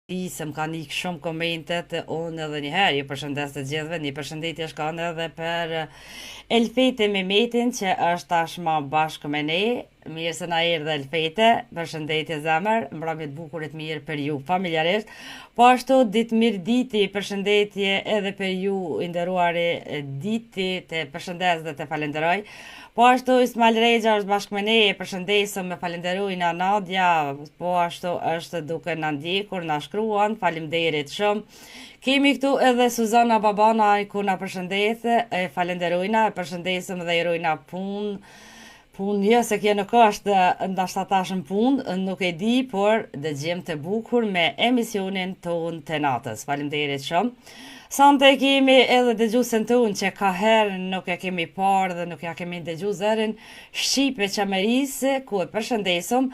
Se më kanë ikë shumë komentet, unë edhe njëherë ju përshëndes të gjithëve, një përshëndetje shkon edhe për Elfete Mehmetin që është tashmë bashkë me ne. Mirë se na erdhe Elfete, përshëndetje zemër, mbrëmje të bukurit mirë për ju familjarisht. Po ashtu ditë mirë diti, përshëndetje edhe për ju nderuari diti, të përshëndes dhe të falenderoj. Po ashtu Ismail Rexha është bashkë me ne, e përshëndesëm me falenderojna Nadia, po ashtu është duke na ndjekur, na shkruan, faleminderit shumë. Kemi këtu edhe Suzana Babana ku na përshëndet, e falenderojna, e përshëndesëm dhe i rojna punë jo se kjo nuk është ndashta tash në punë, nuk e di, por dëgjem të bukur me emisionin ton të natës. Faleminderit shumë. Sante kemi edhe dëgjusën tonë që ka herë nuk e kemi parë dhe nuk ja kemi dëgju zërin Shqipe Qamerisë, ku e përshëndesëm.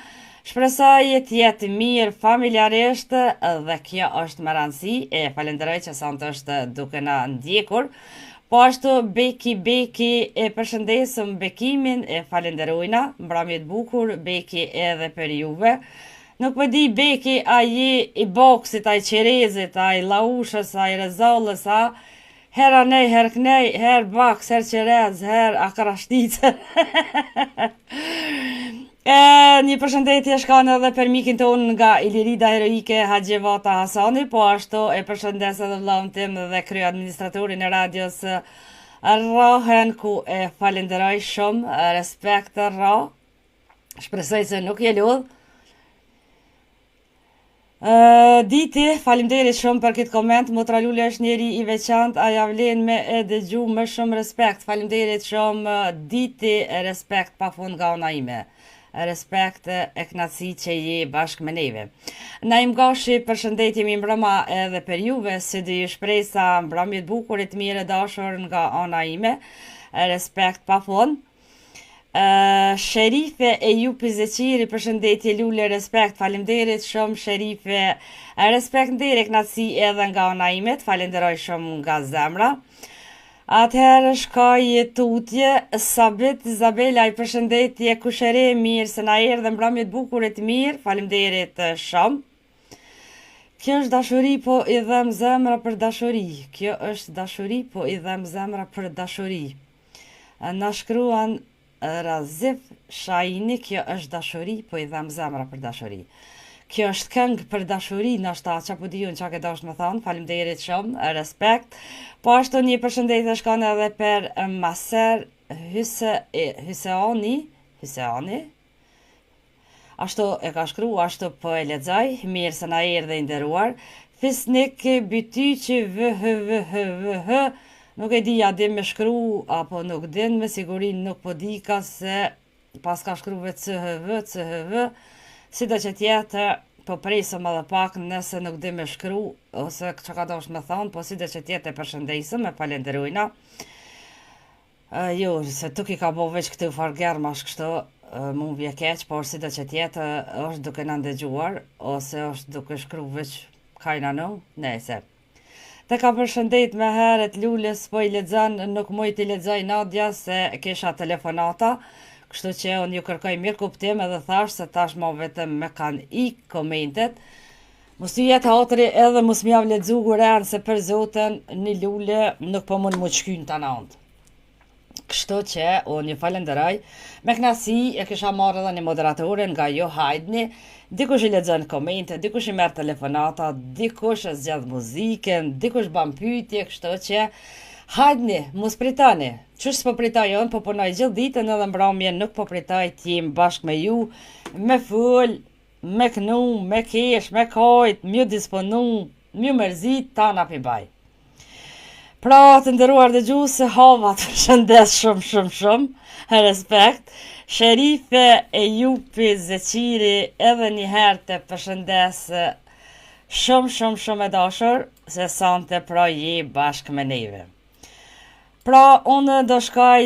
Shpresoj të jetë mirë familjarisht dhe kjo është më rëndësi, e falenderoj që Sante është duke na ndjekur. Po ashtu Beki e përshëndesëm Bekimin, e falenderojna, mbrëmje të bukur Beki edhe për juve. Nuk më di Beki, a je i boksit, a i qerezit, a i laushës, a i rezallës, a her anej, her knej, her baks, her qerez, her akrashticë. Një përshëndetje shkon edhe për mikin tonë nga Ilirida Heroike Haxhevata Hasani, po ashtu e përshëndes edhe vllahun tim dhe krye administratorin e radios Rohen, ku e falenderoj shumë, respekt Ro. Shpresoj se nuk je lodh. Diti, faleminderit shumë për këtë koment, Motra Lule është njeri i veçantë, aja vlen me e dëgju më shumë respekt. Faleminderit shumë Diti, respekt pafund nga ona ime. Respekt e knaci që je bashkë me neve. Naim Gashi, përshëndetje mi mbrëma edhe për juve, se dy shpresa mbrëmjet bukurit mire dashur nga ona ime. Respekt pafund. Sherife e Jupi Zeqiri, përshëndetje Lule, respekt, falemderit shumë Sherife, respekt ndere knaci edhe nga ona imet, falenderoj shumë nga zemra. Atëherë shkoj tutje, Sabit Izabela, i përshëndetje kushere mirë, se na erë dhe mbrëmjet bukurit mirë, falemderit shumë. Kjo është dashuri, po i dhem zemra për dashuri. Kjo është dashuri, po i dhem zemra për dashuri. Na shkruan Razif Shajini, kjo është dashuri, po i dhem zemra për dashuri. Kjo është këngë për dashuri, nështë që po di unë që ke dosh me thonë, falemderit shumë, respekt. Po ashtu një përshëndetje shkon edhe për Maser Hyseani, ashtu e ka shkru, ashtu po e lexoj, mirë se na erë dhe nderuar. Fisnik Bytyqi vh, nuk e di, a din me shkru, apo nuk din, me sigurin nuk po di ka se pas ka shkruve CHV, si do që tjetë, po presëm edhe pak nëse nuk din me shkru, ose që ka dosh me thonë, po si do që tjetë e përshëndesëm, e falenderojna. Jo, se tuk i ka bo veç këtë fargermash kështu, mund vje keq, por si do që tjetë është duke në ndëgjuar, ose është duke shkru veç kajna në, nese. Të ka përshëndet me heret Lulles, po i lexon, nuk mujt i lexoj Nadia se kisha telefonata, kështu që unë ju kërkoj mirë kuptim edhe thash se tash ma vetëm me kanë i komentet. Mos ju jetë hatri edhe mos m'jav lexu guren se për zoten një Lule nuk po mund më shkyn të nantë. Kështu që unë ju falenderoj, me knasi e kisha marrë edhe një moderatorin nga jo hajdni, dikush i lexon komente, dikush i merr telefonata, dikush e zgjedh muzikën, dikush ban pyetje, kështu që hajdni, mos pritani. Ç'është po pritoj unë, po punoj gjithë ditën edhe mbrëmjen nuk po pritoj të jem bashkë me ju, me fol, me knu, me kesh, me kajt, mju disponu, mju mërzit, tana pi baj. Pra të nderuar dëgjues, hava të shëndes shumë, respekt. Sherife e Jupi Zeqiri edhe një herë të përshëndes shumë e dashur, se sante pra je bashkë me neve. Pra unë do shkoj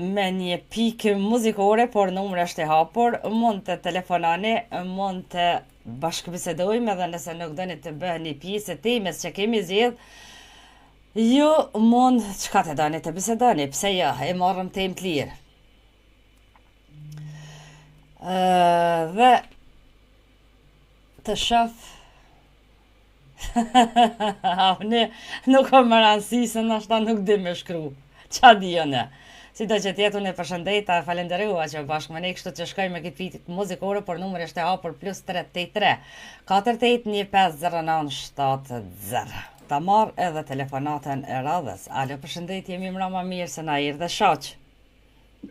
me një pikë muzikore, por numër është e hapur, mund të telefonani, mund të bashkëbisedojmë edhe nëse nuk doni të bëheni pjesë e temës që kemi zgjedh, ju mund çka të doni të bisedoni, pse jo, e marrëm temë të lirë. Dhe të shoh Ne nuk kam më rëndësi se nashta nuk di me shkru. Qa di jo ne? Si do që tjetu në përshëndeta, falenderua që bashkë me ne kështu që shkoj me këtë vitit muzikore, por numër është e hapur +383 481 50970. Ta marr edhe telefonatën e radhës. Alo, përshëndetje, mi mrama mirë se na erdhe shaq.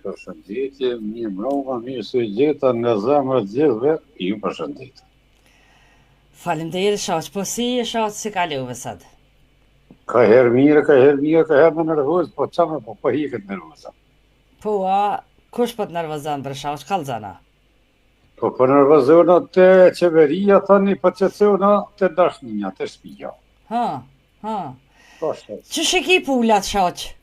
Përshëndetje, mi mrama mirë se gjeta në zemrë të gjithëve, ju përshëndetje. Faleminderit shaq, po si e shaq si kalove sot? Ka herë mirë, ka herë më nervoz, po çamë po hiket nervoza. Po, kush po të nervozon për shaq, kallzana? Po nervozona te qeveria tani, po qetësona te dashnia, te shtëpia. Ha. Po shtë. Ç'sh e ki pulat shaq?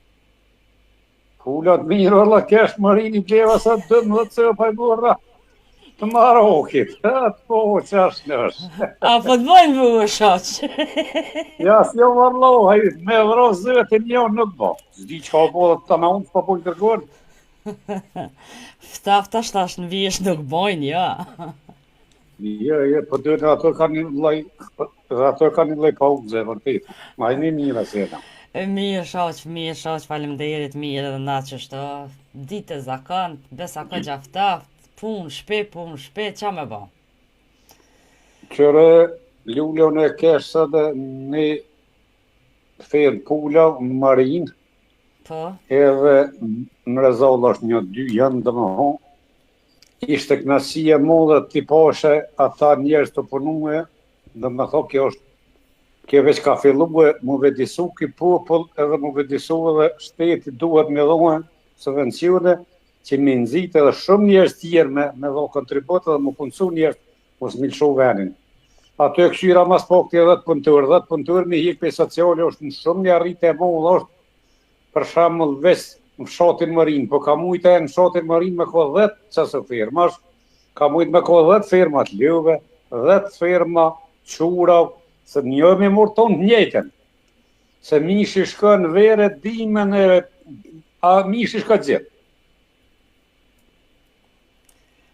Pulat mirë, valla kesh marini bleva sa 12 se pa burra. Të Marokit, po qash nësh. A po të bojnë vë shaq? Ja, s'jo varlohaj, me vro zëve një nuk bo. Zdi që ka po dhe të në unë, po të kërgurë. Ftafta shtash në vijesh nuk bojnë, ja. Po të ato ka një loj pauze, vërtet. Ma e një mira se edhe. Mirë shaq, faleminderit, mirë edhe na që shto. Dite zakant, besa ka gjaftaft. Punë shpe, qa me ba? Qëre, lullën e kesh edhe një ferë pula marin, Po? edhe në rezall është 1-2 janë dhe më hon, ishte knasia modhe t'i pashe ata njerës të punue, dhe me tho kjo është, kjo veç ka fillu mu vedisu ki popull edhe mu vedisu edhe shteti duhet me dhohen subvencione, që mi nëzit edhe shumë njerës tjerë me dho kontribut edhe mu punësu njerës mos milëshu venin. Ato e këshyra mas po këti 10 punëtur, mi hik për sociale është në shumë një arrit e modhë është për shamëll ves në fshatin Marin, po ka mujtë e në fshatin Marin me ko 10 qësë firmash, ka mujtë me ko 10 firmat ljuve, 10 firma qura, se një me mërë tonë njëtën, se mishi shka në vere, dimen e a mishi shka gjithë.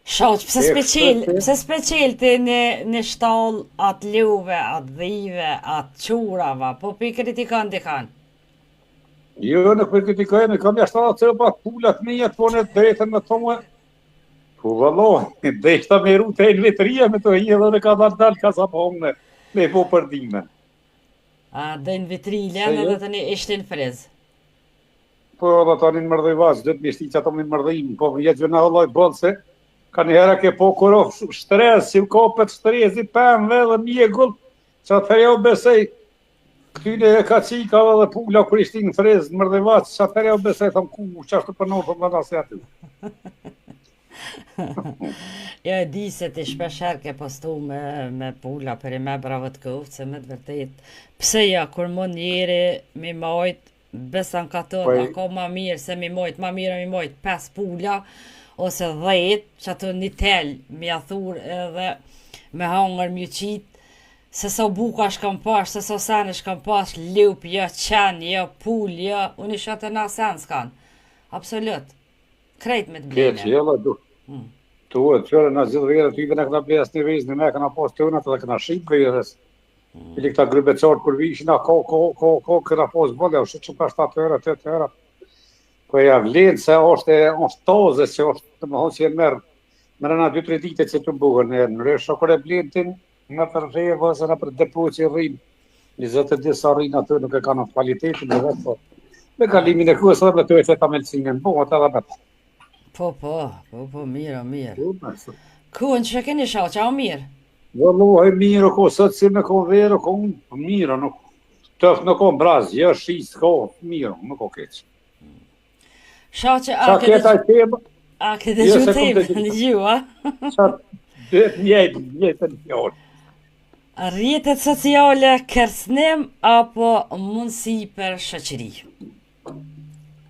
Shaq, pse speqel të në shtall atë luve, atë dhive, atë qurava, po për kritikan dikan? Jo, nuk për kritikojnë, kam jashtë atë të pak pullat me jetë, po në drejtën me tonë, po vëlloh, dhejta me ru të e në vetëria me të hi edhe në ka dalë ka sa pohënë me po përdime. A, dhe në vitri lene dhe të një ishte në frezë? Po, dhe ta një në mërdoj vazhë, dhe të mishti që ato më mërdojnë, po jetë gjëna hëlloj bëllë se, ka një hera ke po kuro shtres, si kopet shtrezi, pëmve dhe mjegull, që atëherë jo besej, këtyne e ka qikave dhe pula kër ishti në frezë, në mërdhevat, që atëherë jo besej, thëmë ku, që ashtë të përnohë, thëmë dhe nëse aty. Jo e di se ti shpesher ke postu me pula për i me bravët këftë, se me të vërtet, pse ja, kur mund njeri mi majt, besan ka tërë, ako ma mirë se mi majt, ma mirë mi majt 5 pula, ose 10, që ato një tel, mi athur edhe me hangër mjuqit, se so buka shkam pash, se so sen shkam pash, lup, jo, qen, jo, pull, jo, unë i shatë na sen s'kan. Absolut. Krejt me të blime. Keq, jela, tu e të qërë në gjithë vjerë, të ibe në këna bles një vizë, me këna pas të unat edhe këna shqip vjerës. Ili këta grybecartë kur vishin, a ko, këna pas bëllë, u shqip ka 7 euro, 8 euro. Po ja vlenë se është toze, që është të më honë që jenë merë, më rëna 2-3 dite që të buhën, në rrëshë, kër e vlenë tin, në për rrejë, vëzë në për depo që rrinë, 20 disa rrinë atë, nuk e ka në kvalitetin, dhe vetë, po, me kalimin e kusë, dhe të e feta melësinin, po, atë edhe vetë. Po, mirë. Kuën që keni shau, qa o mirë? Vëllohë mirë, ko, sëtë si me ko verë, ko mirë, nuk, tëfë nuk ko mbrazë, jë shisë, ko, mirë, nuk ko keqë. Shau që a këtë gjuhë temë, në gjuhë, a? Qa dhëtë njëtë njërë. Rjetet sociale kërsnim apo mundësi për shoqëri?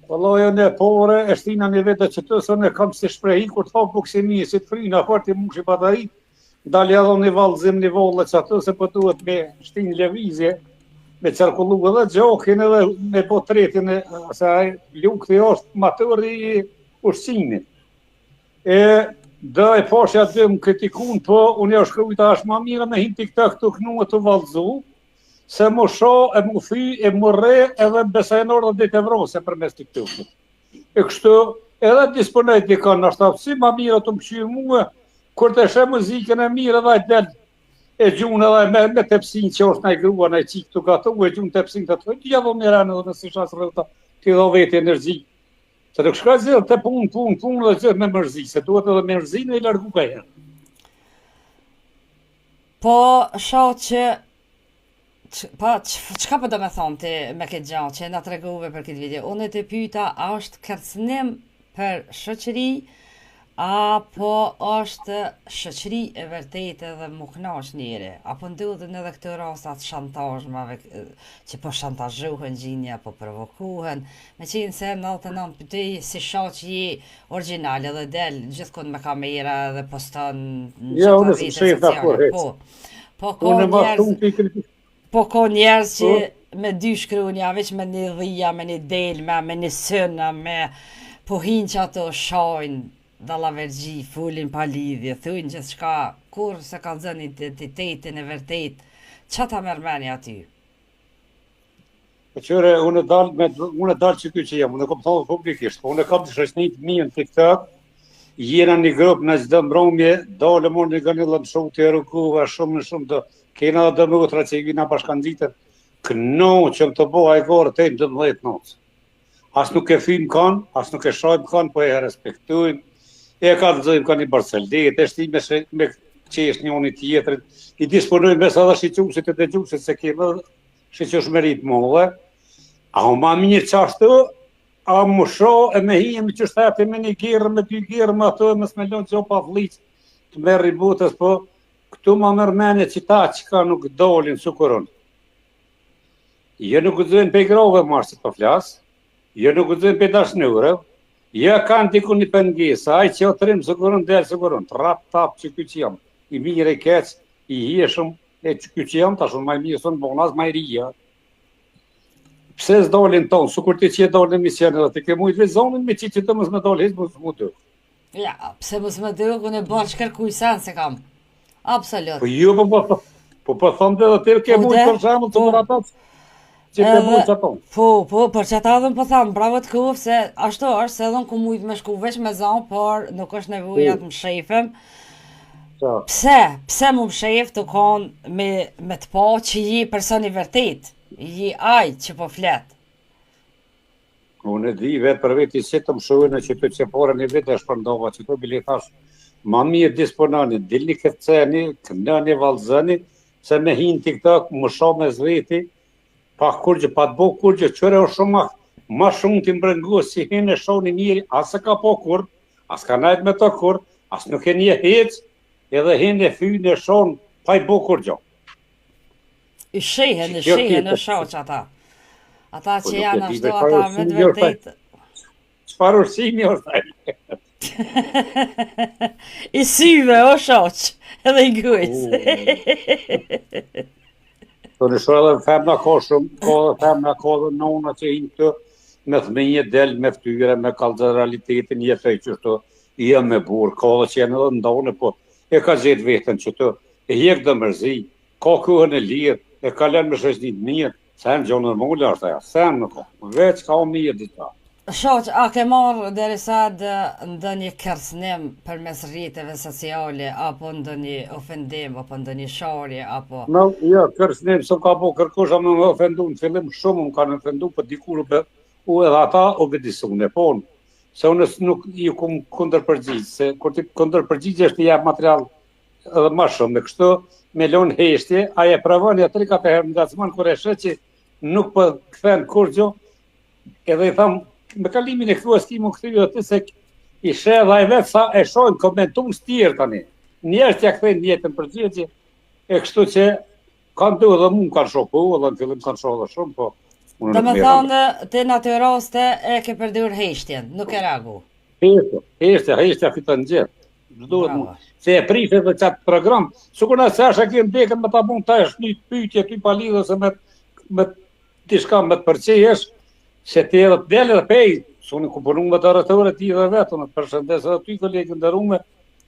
Vëllohë në pore, e shtina një vete që tësë në kam si shprehi, kur të fa buksimi, si të frinë, a farti mushi batarit, dalë edhe një valzim një vollë që atë se për duhet me shtinë levizje, me qarkullu edhe gjokin edhe me po tretin, se lukëti është matëri i ushqimit. E dhe e poshja dhe më kritikun, po unë e shkrujta është ma mire me hinti këta këtu kënu e të valzu, se mu sho, e mu thy, e mu re, edhe besajnor dhe ditë evrose për mes të këtu. E kështu, edhe disponojt i kanë ashtë si ma mirë të më qyrë muë, kur të shë muzikën e mirë edhe e del, e gjunë edhe me tepsin që është nëjë grua, nëjë qikë të gatu, e gjunë tepsin të të të gjithë dhe mirënë edhe nësi shasë rëta, të i dho vetë energji. Se të këshka zilë të punë dhe gjithë me mërzi, se duhet edhe me mërzi në i largu ka jenë. Po, shoh që çka po do me thonë ti me këtë gjallë që na tregove për këtë video? Unë të pyeta, a është kërcënim për shoqëri apo është shoqëri e vërtetë dhe mu kënaq njëri? Apo ndodhen edhe këto rastat shantazhmave që po shantazhohen gjinja, po provokohen, me qenë se 99 ty si shoq je origjinal edhe del gjithkund me kamera dhe poston në Ja, unë rrjete se shef sociale. Po ka Unë ma njerëz shumë të i kritikë. Po ka njerëz që me dy shkronja, veç me një dhia, me një delme, me një sëna, po hinë që ato shajnë, dallavergji, fulin pa lidhje, thujnë gjithë shka, kur se ka zënë identitetin e vërtet, që ta mërmeni aty? Po qëre, unë dalë që ty që jam, unë kom thonë publikisht, po unë kam të shëshnit mijën të TikTok, jena një grupë në gjithë mbromje, dalë mërë një gënillë në shumë të erukuva, shumë në shumë të kena dhe më utra që i vina bashkanditët, këno që më të boha e gore të e më 12 nëcë. As nuk e fymë kanë, as nuk e shajmë kanë, po e respektujmë, e ka të zëjmë kanë i barceldet, e shti me qesh një unë i tjetërit, i disponujmë mes edhe shiqusit e dëgjusit se kemë shiqush merit mëllë, a u ma mirë qashtu, a më sho e me hijem që shteti me një gjerë, me dy gjerë, me ato e mes me lonë që o pa vlicë, të merë ributës, po këtu ma mërmenje që ta që ka nuk dolin sukuron. Je nuk gëzën pe grove marë që të flasë, je nuk gëzën pe dashnure, je kanë diku një pëngesa, aj që o të rimë sukuron, delë sukuron, trap, tap që kjo që jam, i mirë e keq, i hieshëm, e që kjo që jam, ta shumë maj mirë, sonë bonas, maj rija. Pse s'dolin tonë, su kur ti që e dolin misionë, dhe ti ke mujtë vezonin me që të mësë me dolin, mësë mu të. Ja, pse mësë më dëgë, unë e bërë që kërkuj sen se kam. Absolut. Po ju po thëmë dhe ti ke mujtë për shemë të për atat, që ke mujtë që tonë. Po, për që ta dhe më po thamë, bravo të kufë, se ashtu është, se edhe në ku mujtë me shku veç me zonë, por nuk është nevoja të më shefem. Pse mu më shef të konë me të po që ji personi vërtet, ji aj që po fletë. Unë e di vetë për vetë i si të më shuën e që të që pore një vetë e shpërndova, që të bili thash, ma mirë disponani, dilni këtëceni, këndani, valzëni, se me hinë TikTok, më shumë me zveti, pa kurgjë, pa të bo kurgjë, qëre o shumë ma shumë të mbrëngu, si hinë e shoni njëri, asë ka po kur, asë ka najtë me të kur, asë nuk e një hecë, edhe hinë e fynë e shonë, pa i bo kurgjë. I shehen në shoq ata. Ata që janë ashtu, ata me të vërtet. Çfarë ushqimi është ai? I syve, o shoq, edhe i gujt. Po në shoh edhe femna ka shumë, femna ka dhe nona që hinë të me thmenje del, me ftyre, me kallëzë realitetin, jetoj që shto, jam me burë, ka dhe që janë edhe ndonë, po e ka gjetë vetën që të e hjek dhe mërzi, ka kohën e lirë, e kalen me shëshnit mirë, se në gjonë nërmullë është aja, se në ko, veç ka o mirë dita. Shoq, a ke marrë derisa ndë një kërcënim për mes rrjeteve sociale, apo ndë një ofendim, apo ndë një sharje, apo... No, ja, kërcënim, së ka po kërkusha me ofendu, në fillim shumë më kanë ofendu, për dikur u edhe ata u bedisune, po unë, se unë nuk ju kum kundër përgjigjë, se kur ti kundër përgjigjë është i jep material edhe ma shumë, me kështu, me lonë heshtje, a e pravon e 3-4 herë nga cëman, kur e shë që nuk për këthen kur gjo, edhe i thamë, me kalimin e këtu e s'ki më këthy dhe të se i shë dhe i vetë sa e shojnë komentum së tjerë tani. Njerës që ja këthejnë njetën përgjigje, e kështu që kanë të edhe mund kanë shoku, edhe në fillim kanë shoku dhe shumë, po... Do me thonë, të në të raste e ke përdur heshtjen, nuk e ragu. Heshtja fiton gjithë. Se e prishe dhe qatë program, sukur nëse është e kemë dekën me ta mund të është një pytje ty pa lidhë se me tishka me të përqejesh, se ti edhe të delë dhe pej, su në kupërum me të rëtëve ti dhe vetë, në të përshëndes edhe ty kolegë ndërume,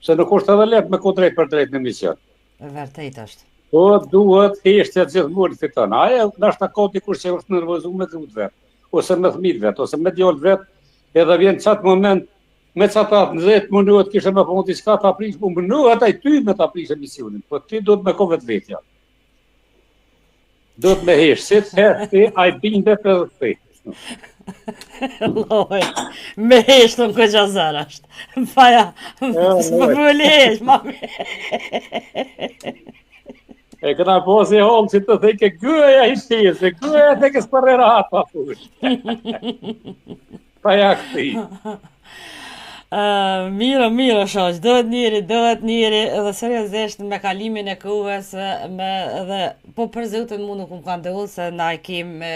se nuk është edhe letë me ko drejt për drejt në mision. Vërtejt është. Po duhet heshtja gjithmonë fiton. Aja ndoshta ka dikush që është nervozuar me grup vet, ose me fëmijët vet, ose me djalë vet, edhe vjen çat moment me çata 10 minuta kisha më punë diçka ta prish, po minuta ai ty me ta prish emisionin, po ti duhet me kohë vetvetja. Duhet me hesh, si të heshti, ai bindet edhe ti. Loj, me heshtën këtë gjazar është. Paja, s'më vëli hesht, mami. E këna posi holë që të theke gëja i shqese, gëja të ke s'përre rahat pa fush. Pa ja këti. Mira shoq, dohet njëri edhe seriozisht me kalimin e kohës, edhe po për zotin mu nuk më ka ndodhur se na e kemi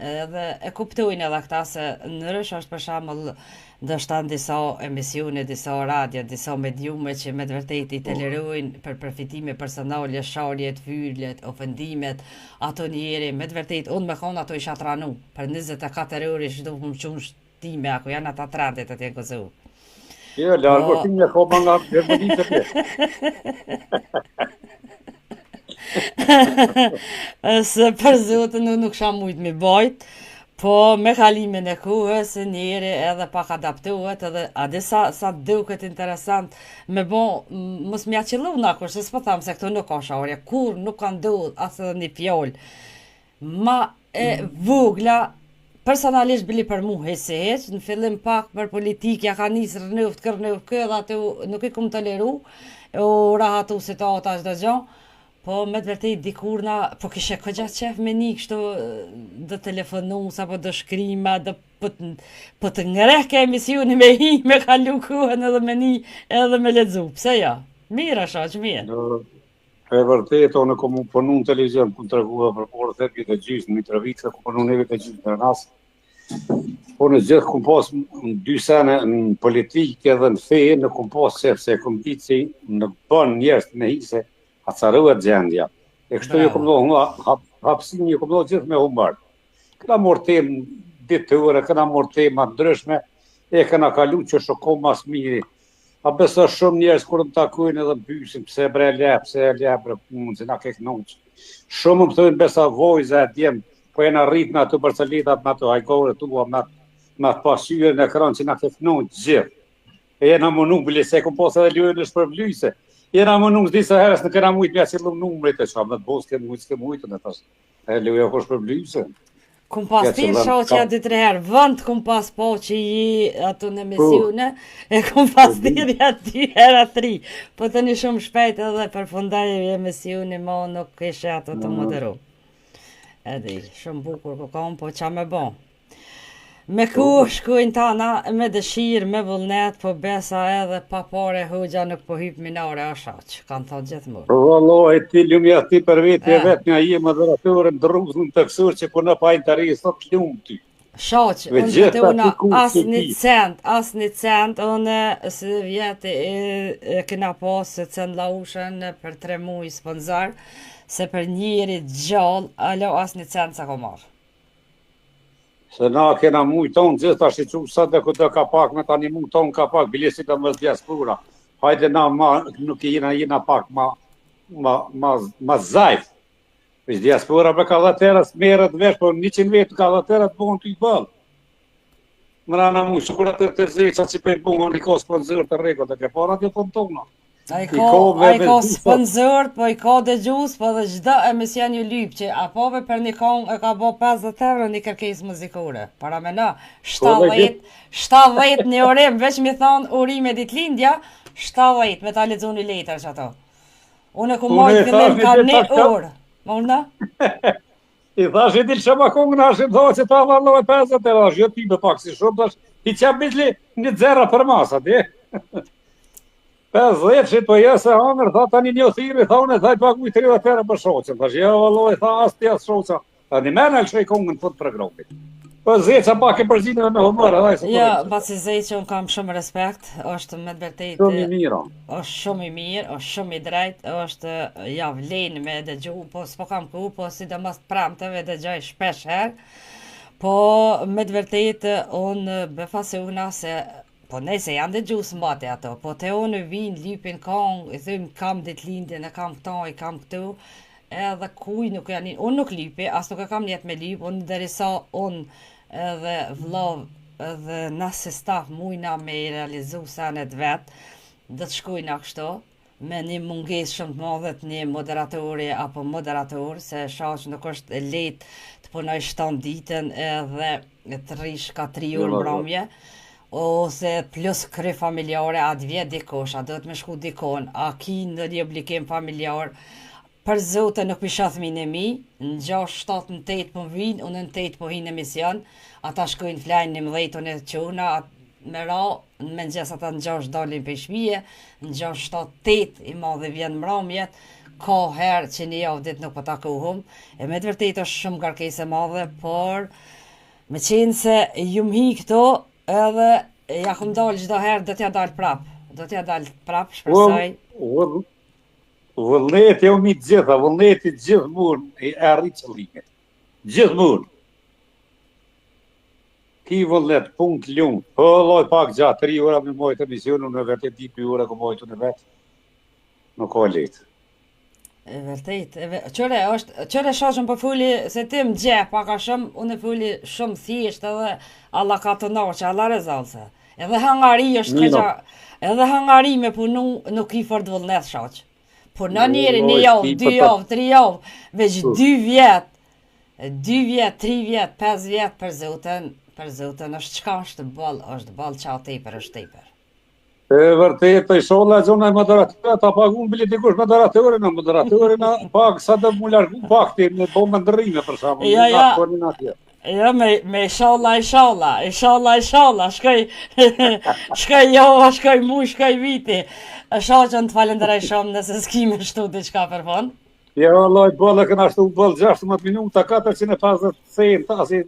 edhe e kuptojnë edhe këta se ndrysh është për shembull ndoshta në disa emisione, disa radio, disa mediume që me të vërtet i tolerojnë për përfitime personale, sharjet, fyrlet, ofendimet, ato njeri, me të vërtet, unë me konë ato isha tranu, për 24 orë ishtë do më qumë shtime, ako janë ata trendet e tje gëzu. Jo, largo ti një koma nga Gjermani të tje. Se për zotin nuk sham mujt mi bajt, po me kalimin e kohës njeri edhe pak adaptohet edhe a disa sa duket interesant me bo mos mja qëllu na kur se s'po tham se këto nuk ka sharje, kur nuk ka ndodh as edhe një fjall ma e vogla personalisht bili për mu heq, në fillim pak për politikja ka njës rënëft, kërnëft, edhe atë nuk i kum toleru, u rahatu situata çdo gjë. Po me të vërtet dikurna, po kishe këgja qef me një kështu do telefonu, sa po do shkrima, do po të ngreh ke emisioni me hi, me kalu kohën edhe me një, edhe me ledzu. Pse ja? Mira shaq, mirë. E vërtet, unë kom punu në televizion, ku të regua për porë thepje të gjysë në Mitrovica, ku punu neve të gjysë në nasë. Po në gjithë kom pas në 2 sene në politikë edhe në fejë, në kom pas se kom ditë që në bën njerës me hise, acaruat gjendja. E kështu ju kom do hapsin, ju kom do gjithë me humër. Këna morë temë ditëre, këna morë temë ndryshme, e këna kalu që shokom mas miri. A beso shumë njerës kur më takojnë edhe bysin, pse bre bre punë, që na kek nëqë. Shumë më thënë besa vojza e djemë, po e na rrit në ato Barcelitat, në ato hajkore tua, në atë pasyre në ekran që na kek nëqë gjithë. E jena më nuk bële, se kom pas edhe ljojnë është për vlyse. Jena më nuk disa herës në këna mujtë mja qëllum numrit e qa, me të bos s'ke mujtë në tash. E ljoja kosh për vlyse. Kum pas tirë shoqja 2-3 herë, vënd kum pas po që i ato në emisione, e kum pas tirë ja 2 herë 3. Po të një shumë shpejt edhe përfundaj emisione, ma nuk ishe ato të moderu. Edhi, shumë bukur ku ka unë, po qa me bo. Me ku shkojnë tana, me dëshirë, me vullnet, po besa edhe pa pare hoxha nuk po hyp minare a shaq, kanë thonë gjithë mërë. Vëlloj, ti ljumja ti për vetë vetë nga je moderatorë në druzën të kësur që po në pa interes, sot ljumë ty. Shaq, unë gjithë una as një cent, unë së vjetë e kena posë cent laushen për 3 muaj sponsor, se për njëri gjallë, alo as një cent sa ko marë. Se na kena mujë tonë gjithë ta shiqu sot dhe këtë ka pak, me tani mujë tonë ka pak, bilesit e mësë diaspora. Hajde na nuk jena pak ma zajf. Vishë diaspora me kallateras merët vesh, po 100 vetë kallaterat bëhën të i bëllë. Mëra na mujë, shukurat të zeqa që për bëhën i ka sponsor të rego dhe ke parat jo tonë tonë. A i ka sponsor, po i ka dëgjus, po dhe gjda emision ju lyp që apove për një kong e ka bo 50 euro një kërkes muzikore. Para me në, 70 një orim, veç mi thonë urime dit lindja, 70 me ta lexu një letër që ato. Unë e ku mojtë fillim ka 1 orë. Më unë? I thash e dilë që ma kongë në ashtë, dhe që ta valove 50 euro, jo ti me pak si shumë, i që bitli një dzera për masat, 50 që po jesë e hangër, tha tani një thiri, tha unë e thaj pak mujë 30 euro për shoqën. Tha që ja valloj, tha as ti as shoqa. Tha një mene e këshoj kongën fut programit. Po zeqa pak e përgjinëve me humër, edhe se ja, basi zeqa unë kam shumë respekt, është me të vërtet. Shumë i mirë. Është shumë i mirë, është shumë i drejt, është ja vlen me dëgju, po s'po kam ku, po sidomos pramteve dëgjoj shpesh herë. Po me të vërtet unë befasi una se po Po nëse janë dhe gjusë mbate ato, po te unë vinë, lypin kong, i thëmë kam ditë lindjen, e kam këta, i kam këtu, edhe kuj nuk janë, unë nuk lypi, as nuk e kam njetë me lyp, unë derisa unë edhe vllav edhe na si staf mujna me i realizu senet vetë, dhe të shkujna kështu, me një munges shumë të madhe të një moderatori apo moderator, se shaq nuk është e lehtë të punoj 7 ditën edhe të rish ka 3 orë mbrëmje, ose plus kry familjare, a të vjet dikush, a do të me shku dikon, a ki në një obligim familjar, për zote nuk pisha thmin e mi, në 6, 7, në 8 po vinë, unë në 8 po hinë në mision, ata shkojnë flajnë 11, unë e të quna, me ra, në mëngjes ata në 6 dalin për shpije, në 6, 7, 8 i madhe vjen mramjet, ka herë që një javë dit nuk po takohum, e me të vërtet është shumë garkesë e madhe, por me qenë se ju hi këto, edhe ja kum dalë çdo herë do t'ja dal prap. Do t'ja dal prap, shpresoj. Vullneti u mi të gjitha, vullneti gjithmonë e arrit qëllimin. Gjithmonë. Ki vullnet, punkt lumë. Po lloj pak gjatë 3 ora me mojtë emisionin, në vërtet 2 ora ku mojtë në vetë. Nuk ka lehtë. E vërtet, qëre shashën për fuli, se ti më gje paka shumë, unë e fuli shumë thjesht edhe Allah ka të naqë, Allah rezalse. Edhe hangari është këgja, edhe hangari me punu nuk i fort vullnet shaq. Po në njeri, 1 javë, 2 javë, 3 javë, veç 2 vjet, 2 vjet, 3 vjet, 5 vjet për zoten është qka është ball qa tepër është tepër. E vërtet, e sholla gjona e moderatorët, ta pagun bile dikush moderatorën, pak sa do mu largu pak ti në bombën ndrrime për shembull. Ja, me inshallah, shkoj java, shkoj muj, shkoj viti. Shaqën të falenderoj shumë nëse s'ki me shtu diçka për fond. Ja, Allah, bolla këna shtu boll 16 minuta, 450 cent, asi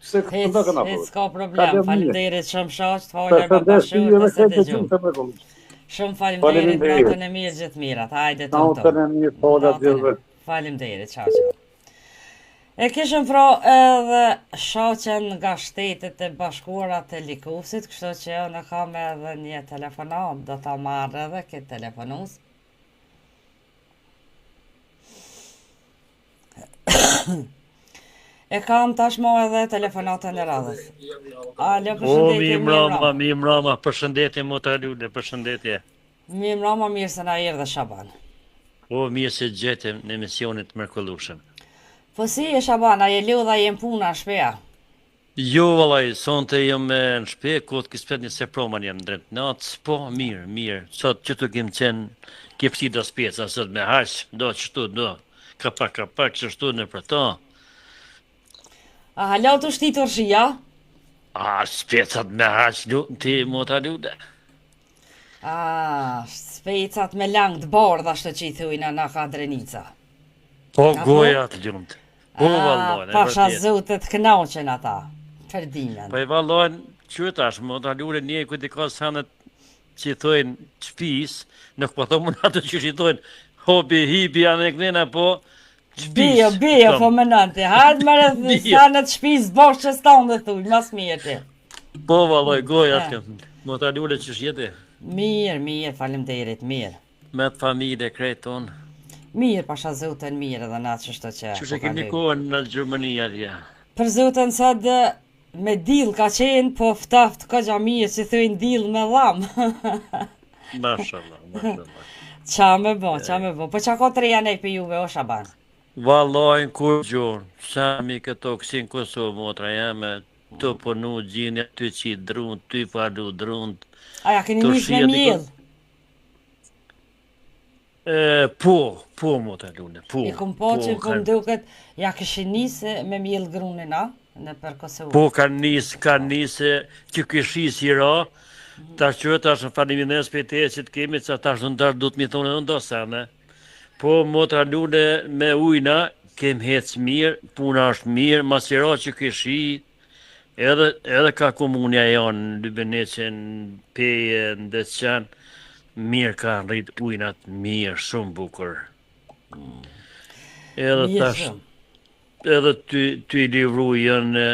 s'ka problem, faleminderit shumë shaq, të falja me bashkë dhe se të gjumë. Shumë faleminderit, natën e mirë gjithë mirat, hajde të të. Natën e mirë, pola gjithë. Faleminderit, qaqë. E kishëm pra edhe shaqen nga shtetet e bashkuara të Likusit, kështu që unë kam edhe një telefonat, do ta marrë edhe këtë telefonus. E kam tashmo edhe telefonatën e radhës. Alo, përshëndetje, mi mrama, përshëndetje, Motalule, përshëndetje. Mi mrama, mirë se na erdhe Shaban. O, mirë se gjetëm në emisionit mërkullushëm. Po si e Shaban, a je lodha jem puna në shpeja? Jo, valaj, sonte jem në shpe, këtë kispet një se proman jem drept natë, po, mirë. Sot që të kem qenë kepsi do speca, sot me haqë, do qështu, do, kapak, qështu në për ta. A halau të shtitur shia? A, specat me haqë lutë ti, Motalule. A, specat me langë të bardha shtë që i thujna në ka drenica. Po, goja të ljumët. Po, vallojnë, e pasha vërtet. zotet knaqen ata, për dinën. Po, e vallojnë, qëtash, Motalule, një këtë i ka sanet që i thojnë qpis, nuk po thomë në atë që i thojnë hobi, hibi, anë e kënena, po, Bio, po më nënti, hajtë më rëthë sanët shpis bosh që stanë dhe thuj, mas mirë ti. Po, valloj, goja të këmë, Motalule që shjeti. Mirë, faleminderit, mirë. Me të familje krejtë tonë. Mirë, pasha zoten mirë edhe na që shto që. Që shë kemi kohën në Gjermani atje. Për zoten sa dhe me dil ka qenë, po ftaft ka gja mirë që thujnë dil me dham. Mashallah. Qa me bo. Po qa ko të reja nej për juve, o Shaban? Vallojnë kur gjurë, sa mi këto kësin Kosovë, motra jame, të punu gjinja, ty qitë drunë, ty palu drunë. Aja, keni njës me mjellë? Po, Motalule, po. I kum po që po mduket, ja këshin njëse me mjellë grunin, a? Në për Kosovë. Po, ka njëse që këshis i ra, ta që ta shë falimines për te që të kemi, që ta shë ndarë du të mi thonë në ndosane. Po, Motalule, me ujna, kem hecë mirë, puna është mirë, masira që këshi, edhe ka komunja janë, në Lybeneqen, Peje, në Deçan, mirë ka rritë ujnat mirë, shumë bukur. Edhe tash, edhe ty livru janë,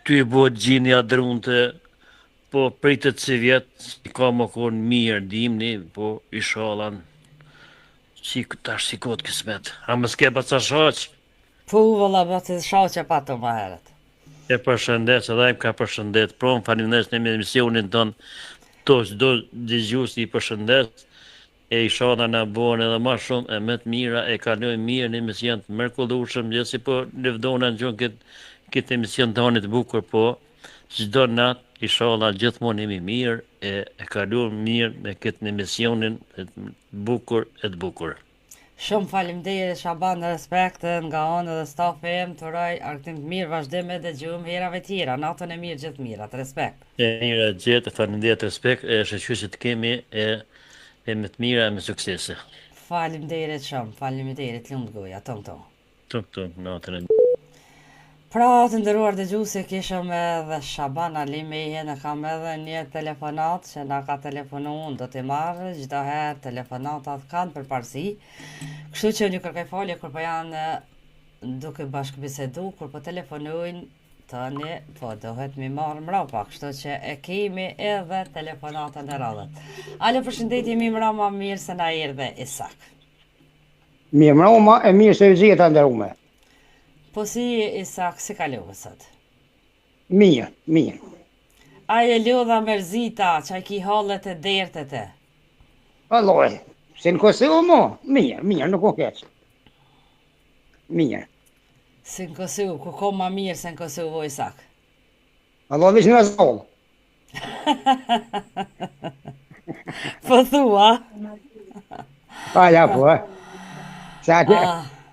ty bo gjinja drunte, po pritet si vjet, si ka më konë mirë, dimni, po ishallan, si tash si kot kismet. A më s'ke pa ca shaq? Po valla bëtë shaqe pa të më herët. E përshëndet, edhe ai më ka përshëndet. Pro, më faleminderit në emisionin ton, to çdo dëgjues i përshëndet. E ishallah na bëhen edhe më shumë e më të mira, e kalojmë mirë në emision të mrekullueshëm, gjithsesi po lëvdona në këtë emision tonë të bukur, po çdo natë ishallah gjithmonë jemi mirë e kalojmë mirë me këtë emisionin e të bukur. Shumë faleminderit Shaban, respekt nga unë dhe stafi im, të uroj argëtim të mirë, vazhdim e dëgjojmë herave tjera, natën e mirë gjithë mirat, respekt. E mira gjithë, faleminderit, respekt, e shoqërisë të kemi e me të mira e me suksese. Faleminderit shumë, faleminderit, lumt goja, tonë. Tum, natën e Pra të ndëruar dëgjuesi, kishëm edhe Shaban Ali Meje, në kam edhe një telefonat që na ka telefonu, unë do t'i marrë, çdo herë telefonatat kanë për parësi, kështu që një kërkoj falje kur po janë duke bashkëbisedu, kur po telefonojnë tani, po dohet mi marrë mrapa, kështu që e kemi edhe telefonatën e radhët. Alo, përshëndetje, mi mrama, mirë se na erdhe Isak. Mirë mrama, e mirë se vizjet të ndërume. Po si Isak, si kalove sot? Mirë. Aje lodha mërzita, që a ki hallet e dertet e? Alloj, se në Kosovë mo, mirë, nuk o keq. Mirë. Si në Kosovë, ku ko ma mirë se në Kosovë, o Isak? Alloj, vish në zollë. Po thua? Ja, po, Se ati,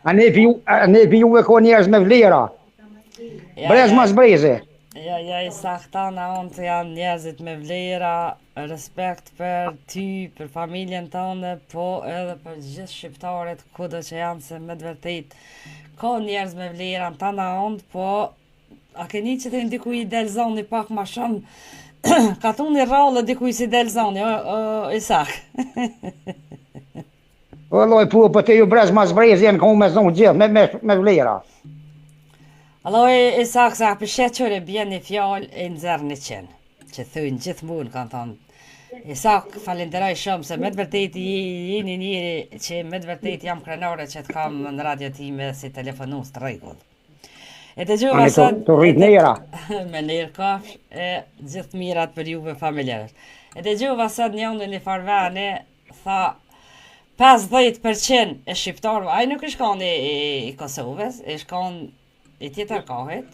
a ne pi juve ko njerëz me vlera. Brez mas breze. Ja, Isak, tana onë të janë njerëzit me vlera, respekt për ty, për familjen tënde, po edhe për gjithë shqiptarët, kudo që janë, se me të vërtet, ka njerëz me vlera në tana onë, po a keni që të ndikuj i del zoni pak ma shumë, ka tu një rallë dikuj si del zoni, o Isak. Alloj, po te ju brez mas breze jenë ka u me zonë gjithë, me vlera. Alloj, Isak, sa përshet qëre bjen një fjallë e nëzërë një qenë, që thujnë gjithë mund, kanë thonë. Isak, falenderoj shumë, se me të vërtet jeni njëri që me të vërtet jam krenore që të kam në radio time si telefonus të regull. E të gjuva sot... Të rrit njëra. Me njerë kafsh, e gjithë mirat për juve familjarës. E të gjuva sot një unë një farvani, tha 50% e shqiptarëve, ai nuk i shkon i Kosovës, i shkon i tjetër kohët.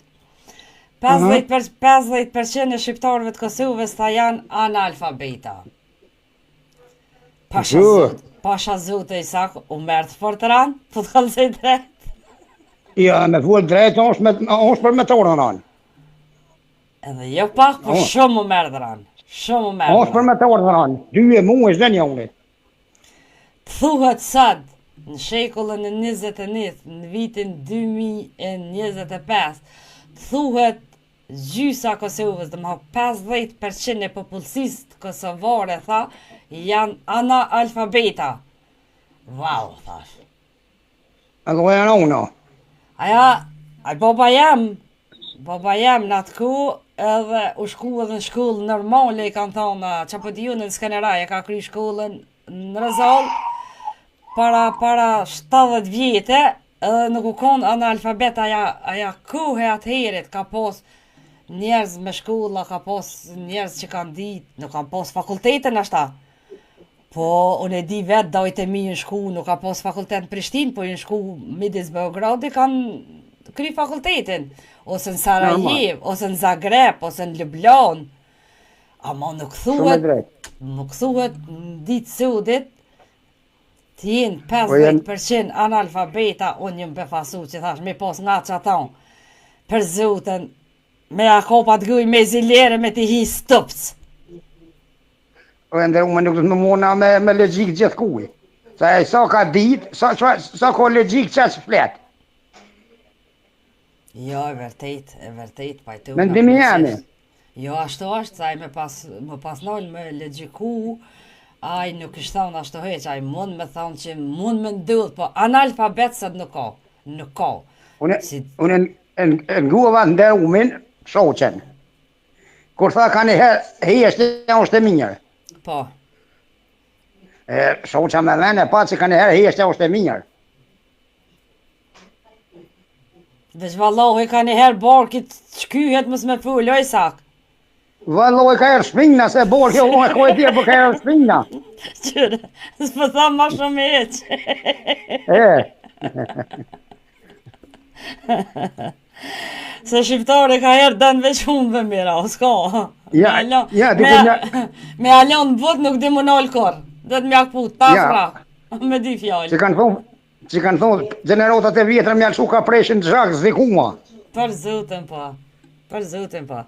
50% e shqiptarëve të Kosovës ta janë analfabeta. Pasha zute Isak, u merë të fortëran, po të kalëzoj drejt. Ja, me full drejt, është për me të orënan. Edhe jo pak, po shumë u merë dhran. është për me të orënan. 2 mu e zden jonit. Thuhet sot, në shekullën e 21, në vitin 2025, thuhet gjysa Kosovës, dhe më 50% e popullsisë kosovare, tha, janë analfabeta. Wow, thash. Alloj, janë uno. Baba jam në atë ku, edhe u shku edhe në shkollë normale, i kanë thonë, që po t'ju në Skeneraj, e ka kry shkollën në Rezall, para 70 vjetë, edhe nuk u konë analfabet, aja kohë e atëherit, ka pos njerëz me shkolla, ka pos njerëz që kanë ditë, nuk kanë pos fakultetin ashta. Po, unë e di vetë, dojtë e mi në shku, nuk ka pos fakultet në Prishtinë, po në shku midis Beogradi, kanë kry fakultetin, ose në Sarajev, ose në Zagreb, ose në Ljubljan. Ama nuk thuhet në ditë sudit, të jenë 50% analfabeta, unë jëmë befasu që thash, me pos nga që atonë, për zotën, me akopat guj, me zilere, me t'i hi stupës. O e ndërru me nuk të më mona me logjik gjithë kuj. Sa ka ditë, sa ka logjik që që fletë. Jo, e vërtet, pajtu. Mendimi jemi. Jo, ashtu është, sa më pas nëllë me logjiku, ai nuk ishtë thonë ashtu heq, ai mund me thonë që mund me ndudhë, po analfabet sot nuk ka. Unë nguva ndërrumin shoqen. Kur tha ka një herë, hjeshtja është e mirë. Po. Shoqa me vene, pa që ka një herë, hjeshtja është e mirë. Veç vallohi ka një herë borkit shkyhet mës me full, oj sak. Vallohi ka herë shpinna, se borki unë e kojë tje, për ka herë shpinna. Qyre, s'po thamë ma shumë e Se shqiptare ka herë dënë veç unë dhe mira, o s'ka. Me alon në bot nuk di më nalë korë. Dhe të mjak put, pas rak, me di fjallë. Që kanë thonë, gjenerotat e vjetër me alëshu ka preshin të zhak zvikuma. Për zëtën pa.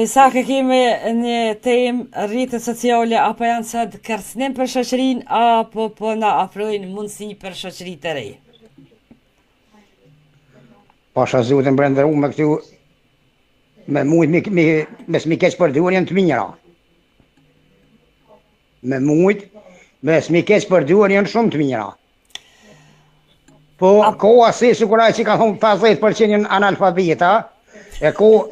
Sa ke kemi një temë rritët sociale, apo janë sëtë kërcnim për shoqërin, apo po na afrojnë mundësi për shoqëri të rej? Pasha zotën brendëru me këtu, me mujt me s'mi keq për duar janë të mira. Me mujt, me s'mi keq për duar janë shumë të mira. Po, koha si sikuraj që ka thonë 50% janë analfabeta, e ko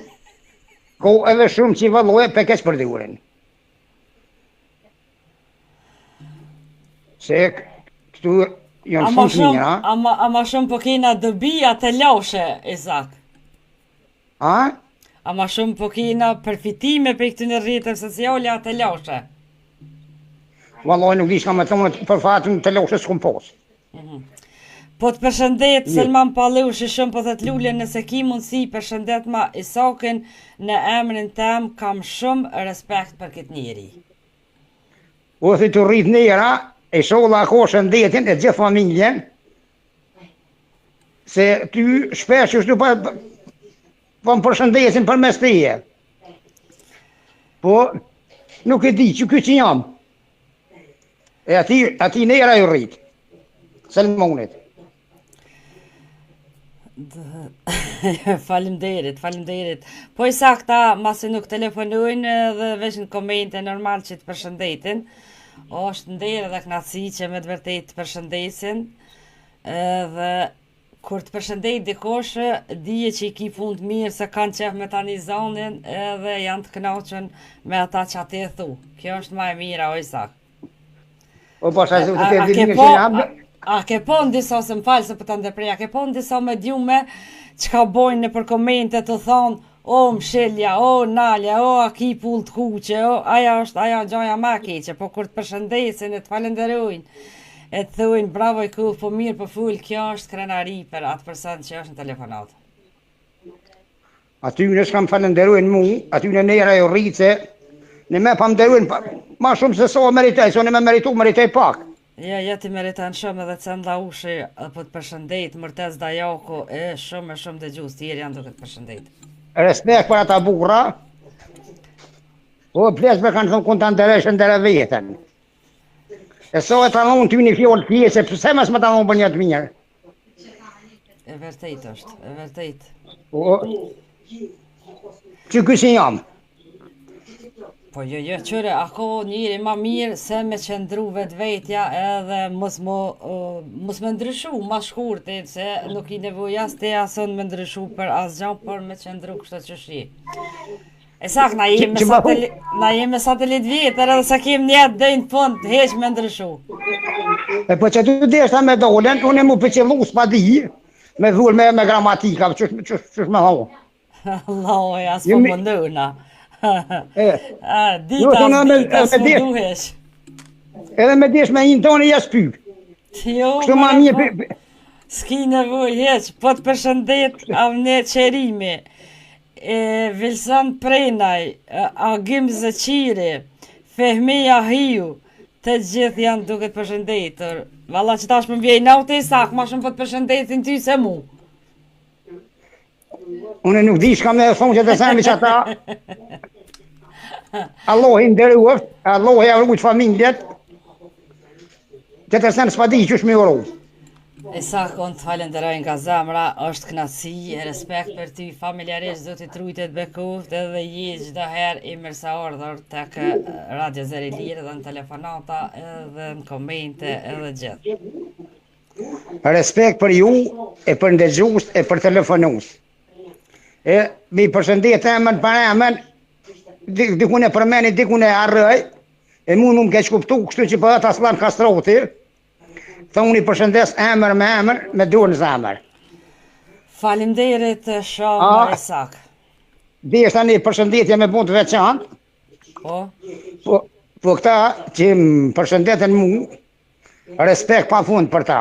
edhe shumë që i valloje pe keq për duarin. Se këtu janë shumë të mira. Ama shumë po kena dëbija të laushe, Izak. Ama shumë po kena përfitime për këtë në rritër sociale atë laushe. Valloj nuk di shka me thonë për fatën të laushe s'kum posë. Po të përshëndet, Selman Pallushi shumë po thët Lule, nëse ki mundësi përshëndet ma Isakin në emrin tem, kam shumë respekt për këtë njeri. O thë të rrit njera, e sholla ako shëndetin e gjithë familjen, se ty shpesh është po më përshëndetin për mes teje. Po, nuk e di që këtë që jam. E ati njera ju rrit, Selmonit. Falimderit. Po i sakta, masi nuk telefonujnë dhe veç në komente normal që të përshëndetin, është nderë dhe knatësi që me të vërtet të përshëndesin, dhe kur të përshëndet dikosh, dije që i ki punë të mirë se kanë qef me tani zonin dhe janë të knaqën me ata që ati e thu. Kjo është ma e mira, o i sak. O po shajtë të të të që jam... A ke po në disa, se më falë se për të ndërprej, a ke po në disa me djume që ka bojnë në për komente të thonë, o mshelja, o nalja, o a ki pull të kuqe, o aja gjoja ma keqe, po kur të përshëndesin e të falenderojnë, e të thujnë bravo i ku, po mirë, po full, kjo është krenari për atë person që është në telefonat. Aty në shkam falenderojnë mu, aty në nera jo rritë, në me pa mderojnë ma shumë se so meritaj, so në me meritaj pak. Ja ti meritan shumë edhe Cenda Ushi, po të përshëndet, Mërtez Dajako, e shumë dhe gjus, tjerë janë duke të përshëndet. Respekt për ata burra, po plesme kanë thonë kun të ndëreshën dhe vetën. E so e të anonë ty një fjollë pjesë, pëse mas më të anonë për një të mirë. E vërtejt është, e vërtejt. Po, që kësi jam. Po jo, qëre, ako njëri ma mirë se me qëndru vetvetja edhe mos me ndryshu ma shkurtin, se nuk i nevoja s'te ason me ndryshu për asgjan, për me qëndru kështë që shi. E sak, na jemi satelit vjetër edhe sa kem njetë dhe në fund, heq me ndryshu. E po që tu deshta me dolen, unë e mu pëqillu s'pa di, me dhull me gramatika, që me ho. Allahoja, s'po më nduna. Dita s'munduhesh. Edhe me desh me një tonë jas pyk. Kështu ma mirë. S'ki nevoj heq, po të përshëndet Avne Qerimi, Vilsan Prenaj, Agim Zëqiri, Fehmija Hiu, të gjithë janë duke të përshëndetur. Valla që tash më vjej naute i sak, ma shumë po të përshëndetin ty se mu. Unë nuk di shka me thonë që të semi që ata Allah i ndërruft, Allah i avrujt familjet që të semi s'pa di që shme uru. E sa konë të falenderojnë nga zemra, është knasi, respekt për ty familjarisht, zotit Trujtet Bekuft, edhe je gjdo her i mërsa ordër të kë Radio Zeri Lirë dhe në telefonata, edhe në komente, edhe gjithë. Respekt për ju, e për ndëgjus, e për telefonus. E mi përshëndet emën për emën, dikun e përmeni, dikun e arrëj, e mu më keq kuptu, kështu që për atë Aslan Kastroti, tha unë i përshëndes emër me emër, me dorë në zemër. Faleminderit shumë Isak. Dhe është tani përshëndetje me punë të veçantë, Po, po këta që më përshëndeten mu, respekt pa fund për ta.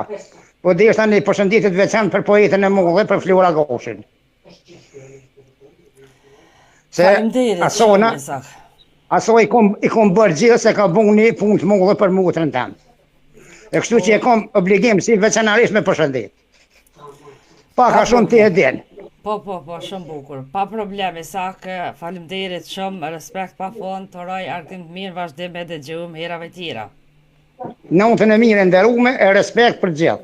Po dhe është tani përshëndetje të veçantë për poetën e mu dhe për Flora Goshin. Se faleminderit shumë Isak. aso i kom bërë gjithë se ka bu një punë të mu dhe për motrën temë. E kështu që e kom obligim si veçanarisht me përshëndet. Pa ka shumë ti e din. Po, shumë bukur. Pa problem, Isak, faleminderit shumë, respekt pa fund, të roj argtim të mirë, vazhdim e dëgjum herave tjera. Natën e mirë nderume e respekt për gjithë.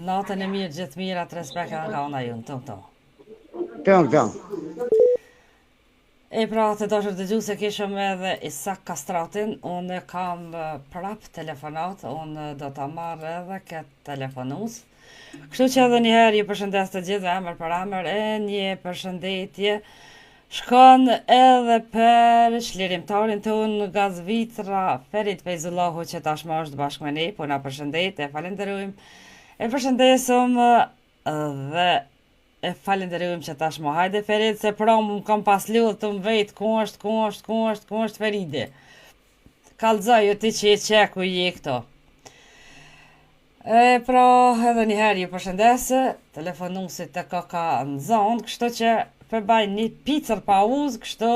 Natën e mirë, gjithë mirat, respekt edhe nga ona junë, të. Tëng. E pra të dashur dëgju se kishëm edhe Isak Kastratin, unë kam prap telefonat, unë do ta marr edhe këtë telefonus. Kështu që edhe njëherë ju përshëndes të gjithë emër për emër, e një përshëndetje shkon edhe për çlirimtarin tonë nga Zvicra, Ferit Fejzullahu që tashmë është bashkë me ne, po na përshëndet, e falenderojmë. E përshëndesëm dhe e falenderojmë që tashmë hajde Ferit, se pra më kam pas lodhë të më vetë ku është Feridi. Kallëzoj ti që e qeku i këto. E pra edhe njëherë ju përshëndesë, telefonusit të ka në zonë, kështu që përbaj një picër pauzë, kështu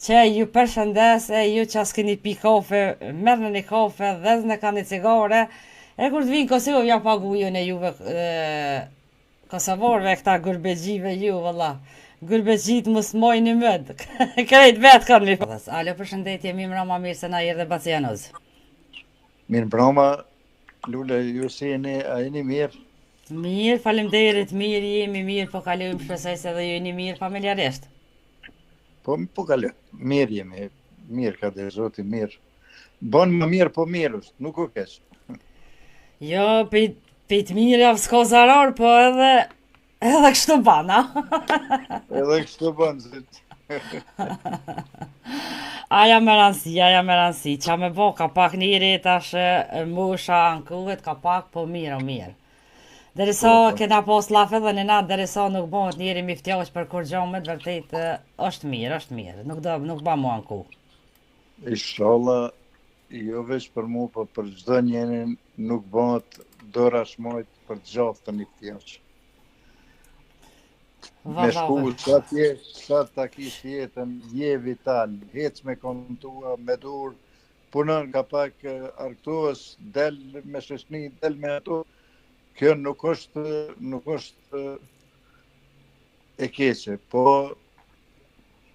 që ju përshëndesë, ju që s'keni pi kafe, mërë një kafe, dhezë në ka një cigare, e kur të vinë Kosovë ja pagu ju në juve Kosovorve, këta gërbegjive ju, vëlla. Gërbegjit më smoj një mëdë, krejt vetë kanë mi. Alo, përshëndetje, mi mrama mirë se na jërë dhe Bacianoz. Mirë mbroma, Lule, ju si a jeni mirë? Mirë, faleminderit, mirë jemi, mirë, po kalojmë shpresoj se dhe ju jeni mirë familjarisht. Po kalojmë, mirë jemi, mirë ka dhe zoti, mirë. Bon më mirë, po mirë, nuk u keq. Jo, pejt mirë javë s'ka zarar, po edhe kështu bana. Edhe kështu ban, zëtë. Aja me rëndësi, qa me bo ka pak njëri tash musha ankuhet, ka pak po mirë. Derisa kena pos lafe dhe në natë, derisa nuk bëhet njëri mi ftjaqë për kur gjomet, vërtet është mirë, nuk ba mu anku. Inshallah, jo veç për mu, po për çdo njërin nuk bëhet dora shmojt për gjatë të një ftjaqë. Me shku, sa ta kish jetën, je vital, hec me kontua, me dur, punën ka pak arktuës, del me shëshni, del me ato, kjo nuk është e keqe, po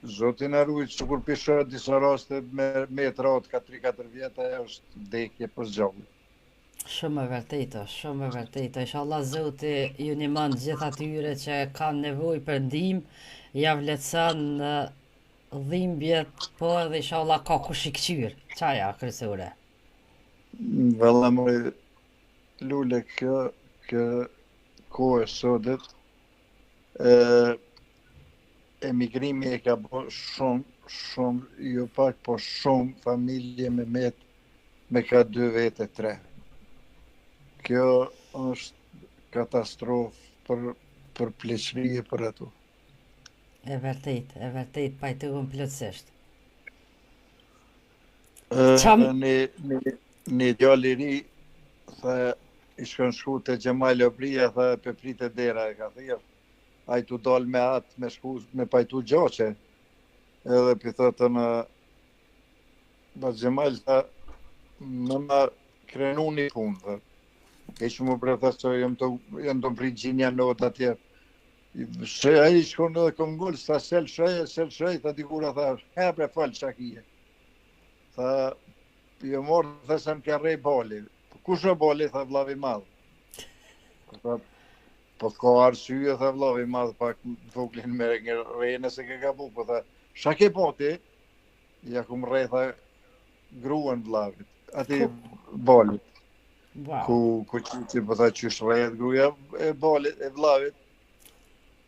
Zotin arrujt që kur pishohet disa raste me metrat, 3-4 vjeta, është dekje për zgjallë. Shumë e vërtetë. Inshallah Zoti ju ndihmon gjithë atyre që kanë nevojë për ndihmë, ja vlerëson dhimbjet, po edhe inshallah ka kush i kqyr. Çaja kryesore. Valla më Lule, kjo kohë sotet, emigrimi e ka bërë shumë, jo pak, po shumë familje me ka 2 vete, 3. Kjo është katastrofë për pleqërije për ato. E vërtet, pajtuam plotësisht. Një djalë i ri, tha, i shkon shku të Gjemal Obria, tha, peprit e dera e ka thirë. A i tu dal me atë, me shku, me pajtu gjaqe. Edhe për thëtë në Gjemal, tha, më krenu një punë, tha. E që më brethasoj, jam të mpritë gjinja not atje. Se a i shkon edhe Kongull, sa sel shrej, tha dikura, tha, bre falë qakije. Tha, jo morë, tha, se më ka rej bali. Kush o bali, tha, vlavi madhë. Tha, po ka arsye, tha, vlavi madhë, pak voglin me rejnë se ke ka bu, po tha, shake poti, ja ku më rej, tha, gruan vlavit, ati balit. Wow. Ku që po tha qysh rejët gruja e balit, e vlavit,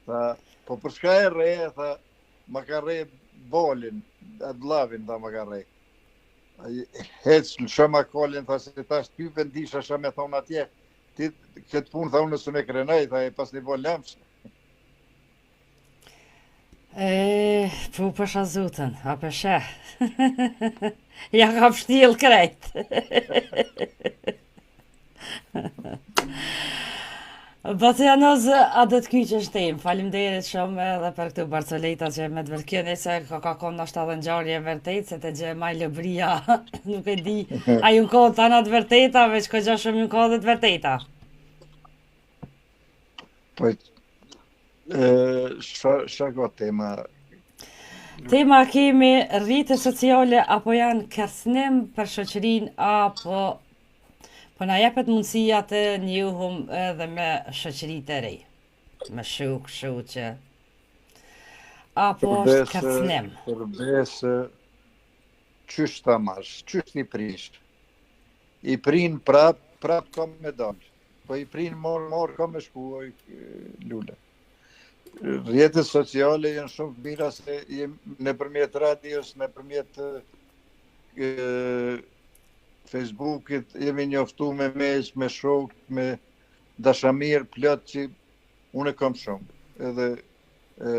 tha, Po për shka e re, tha, ma ka re bolin, atë lavin, tha, ma ka re. Hec në shëma kolin, tha, se ta shty vendisha shëma thonë atje, ti këtë punë, tha, unë së me krenaj, tha, e pas një bol lamsh. Po përshë zutën, a përshe. Ja ka pështil krejt. Bacianoz, a do të kyqesh tim, faleminderit shumë edhe për këtu Barcoleta që me të vërkjeni se ka konë nështë edhe në gjarje vërtet, se të gjë maj lëbria, nuk e di, a ju në kohë të anët vërteta, veç ko gjë shumë ju në kohë dhe të vërteta. Po, shako tema? Tema kemi rrite sociale, apo janë kërcënim për shoqërinë, apo po na jepet mundësia të njohum edhe me shoqëritë e rej, me shuk, shoqe, apo është kërcënim. Përbesë, qysh ta mash, qysh t'i prish. I prin prap kam me dalë. Po i prin mor kam me shkuoj lule. Rrjetet sociale janë shumë të mira se në përmjet radios, në përmjet Facebookit, jemi njoftu me meq, me shok, me dashamir, plot që unë e kam shumë. Edhe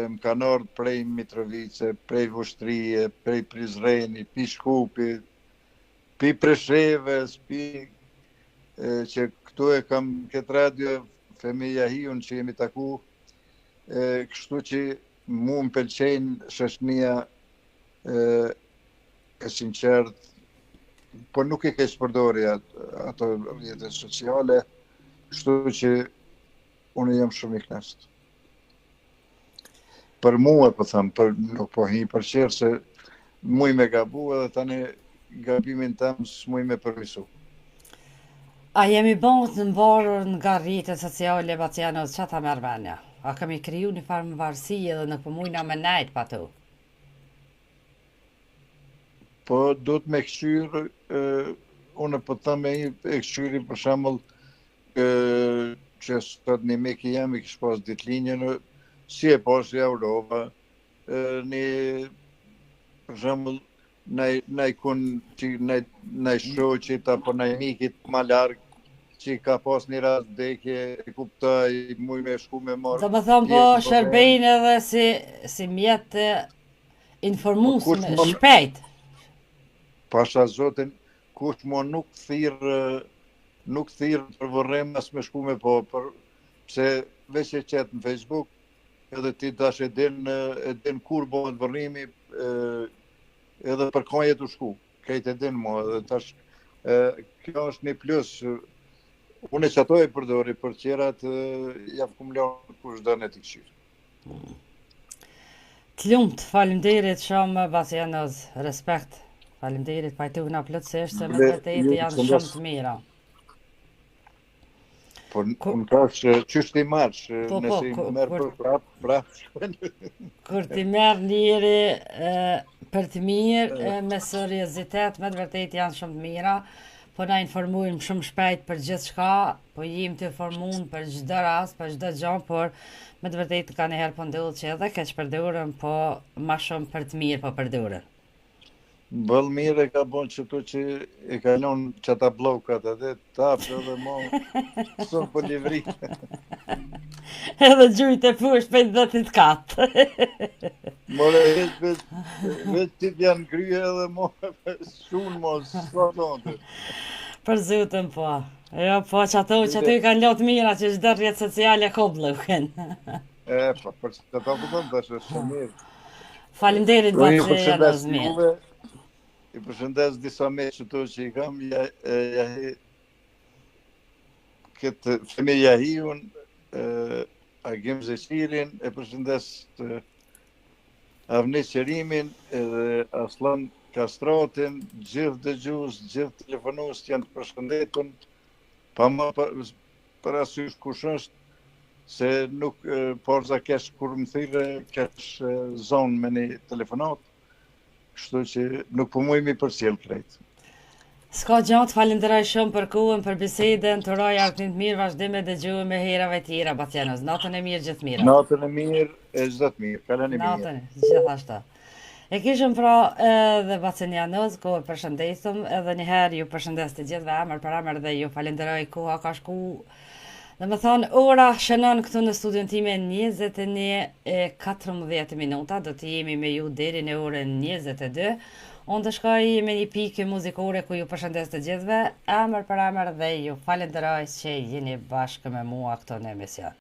më kanë ardhur prej Mitrovice, prej Vushtrije, prej Prizreni, pi Shkupi, pi Preshevës, që këtu e kam këtë radio, Femija Hiun që jemi taku, kështu që mu më pëlqejnë shoqënia e sinqert, po nuk e keq përdori ato rrjetet sociale, kështu që unë jam shumë i kënaqur. Për mua, po them, nuk po hi për qërë se muj me gabu edhe tani gabimin tam s'muj me përmisu. A jemi bëngët në mbarur nga rrjetet sociale, Bacianos, që ta mërmenja? A kemi kriju një farë më varësi edhe nuk përmujna me najtë pa tu? Po do të me këshyrë, unë po të me e këshyri për shambull që sot një me ki jam i kështë pas ditlinjën, si e pas i Europa, për shambull naj kun që naj shoqit apo naj mikit ma largë, që ka pas një rast dekje, e kuptaj, muj me shku me marë. Do më thonë po shërbejnë edhe si mjetë informues shpejt. Pasha zotin, kush mo nuk thirë për vërrem as me shku me po, pse veç e qetë në Facebook, edhe ti dash e din kur bëhet vërrimi, edhe për kanje të shku, kejt e din mo, edhe tash, kjo është një plus. Unë që ato e përdori, për qerat javë kum lënë kush dënë e t'i këshirë. Të lumt, faleminderit shumë, Bacianos, respekt. Faleminderit, pajtuna plotësisht se me vërtet janë shumë të mira. Po unë tash qysh t'i marrësh, nëse i merë për prap. Kur t'i merë njëri për të mirë, me seriozitet, me të vërtet janë shumë të mira, po na informujmë shumë shpejt për gjithë shka, po jim të informuar për çdo rast, për çdo gjë, por me të vërtet ka një herë po ndodh që edhe keq përdorën, po ma shumë për të mirë po përdorën. Bëll mirë e ka bon qëtu që e ka lënë qëta blokat edhe tapë edhe mo shumë për livri. Edhe gjujt e fush për dhe t'i t'katë. More veç ti t'janë kryje edhe mo shumë mo s'ka thonë. Për zutën po. Jo po që ato i kanë lotë mira që çdo rrjet sociale kobluken. Po, për që ta pëtëm të është shumë mirë. Faleminderit Bacianos mirë. I përshëndes disa me qëto që i kam, këtë Femija Hiun, Agim Zeqirin, e përshëndes Avni Qerimin, edhe Aslan Kastratin, gjithë dëgjus, gjithë telefonus që janë të përshëndetun, pa ma për asysh kush është, se nuk porza kesh kur më thire, kesh zonë me një telefonat, kështu që nuk po mujmi për sjell krejt. S'ka gjatë, falenderoj shumë për kohën, për bisedën, të uroj ardhmim të mirë, vazhdim e dëgjojmë me herave tjera, Bacianos. Natën e mirë gjithë mirë. Natën e mirë, e çdo të mirë, kalani mirë. Natën, gjithashtu. E kishëm pra edhe Bacianos, ku e përshëndesëm, edhe njëherë ju përshëndes të gjithëve emër për emër dhe ju falenderoj koha ka shku. Dhe më thonë, ora shënon këtu në studion time 21:14 minuta, do të jemi me ju deri në orën 22. Unë të shkoj me një pikë muzikore ku ju përshëndes të gjithëve, emër për emër dhe ju falenderoj që jeni bashkë me mua këto në emision.